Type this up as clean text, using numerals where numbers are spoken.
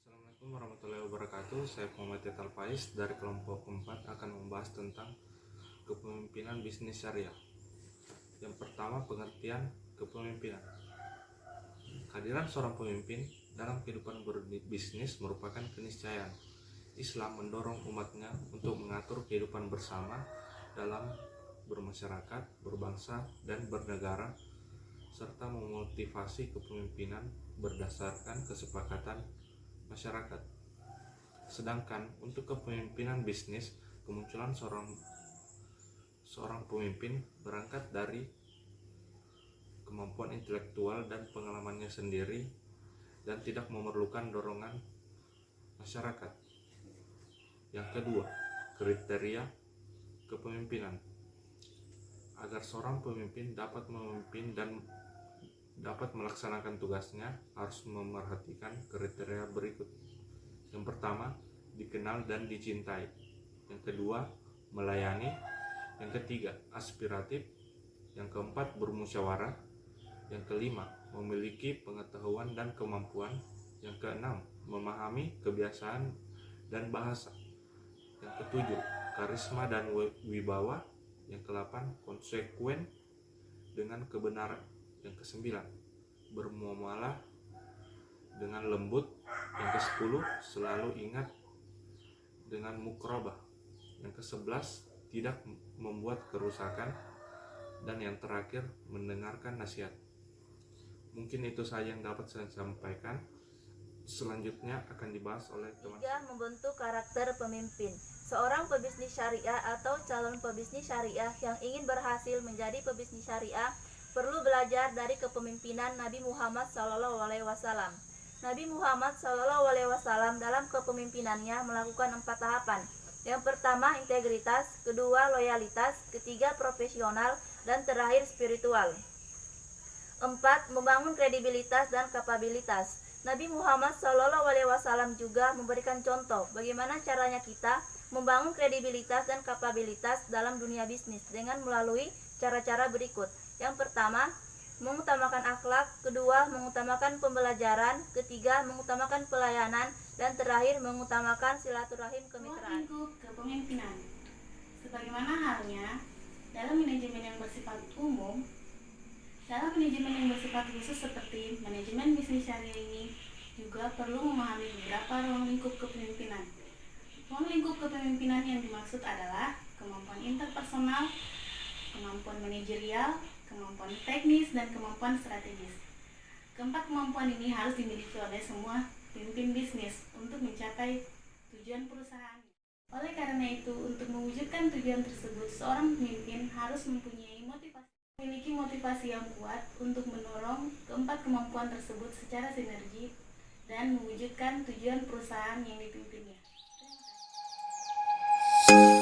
Assalamualaikum warahmatullahi wabarakatuh. Saya Muhammad Yatal Faiz dari kelompok 4 akan membahas tentang kepemimpinan bisnis syariah. Yang pertama, pengertian kepemimpinan. Kehadiran seorang pemimpin dalam kehidupan berbisnis merupakan keniscayaan. Islam mendorong umatnya untuk mengatur kehidupan bersama dalam bermasyarakat, berbangsa, dan bernegara, serta memotivasi kepemimpinan berdasarkan kesepakatan masyarakat. Sedangkan untuk kepemimpinan bisnis, kemunculan seorang pemimpin berangkat dari kemampuan intelektual dan pengalamannya sendiri dan tidak memerlukan dorongan masyarakat. Yang kedua, kriteria kepemimpinan. Agar seorang pemimpin dapat memimpin dan dapat melaksanakan tugasnya, harus memerhatikan kriteria berikut. Yang pertama, dikenal dan dicintai. Yang kedua, melayani. Yang ketiga, aspiratif. Yang keempat, bermusyawarah. Yang kelima, memiliki pengetahuan dan kemampuan. Yang keenam, memahami kebiasaan dan bahasa. Yang ketujuh, karisma dan wibawa. Yang kedelapan, konsekuen dengan kebenaran. Yang kesembilan, bermuamalah dengan lembut. Yang kesepuluh, selalu ingat dengan mukrobah. Yang kesebelas, tidak membuat kerusakan. Dan yang terakhir, mendengarkan nasihat. Mungkin itu saja yang dapat saya sampaikan. Selanjutnya akan dibahas oleh teman. 3. Membentuk karakter pemimpin. Seorang pebisnis syariah atau calon pebisnis syariah yang ingin berhasil menjadi pebisnis syariah perlu belajar dari kepemimpinan Nabi Muhammad SAW. Nabi Muhammad SAW dalam kepemimpinannya melakukan 4 tahapan. Yang pertama, integritas. Kedua, loyalitas. Ketiga, profesional. Dan terakhir, spiritual. 4. Membangun kredibilitas dan kapabilitas. Nabi Muhammad SAW juga memberikan contoh bagaimana caranya kita membangun kredibilitas dan kapabilitas dalam dunia bisnis dengan melalui cara-cara berikut. Yang pertama, mengutamakan akhlak. Kedua, mengutamakan pembelajaran. Ketiga, mengutamakan pelayanan. Dan terakhir, mengutamakan silaturahim kemitraan. Lingkup kepemimpinan. Sebagaimana halnya dalam manajemen yang bersifat umum, dalam manajemen yang bersifat khusus seperti manajemen bisnis syariah ini juga perlu memahami beberapa ruang lingkup kepemimpinan. Ruang lingkup kepemimpinan yang dimaksud adalah kemampuan interpersonal, kemampuan manajerial, kemampuan teknis, dan kemampuan strategis. Keempat kemampuan ini harus dimiliki oleh semua pemimpin bisnis untuk mencapai tujuan perusahaan. Oleh karena itu, untuk mewujudkan tujuan tersebut, seorang pemimpin harus memiliki motivasi yang kuat untuk mendorong keempat kemampuan tersebut secara sinergi dan mewujudkan tujuan perusahaan yang dipimpinnya. Terima kasih.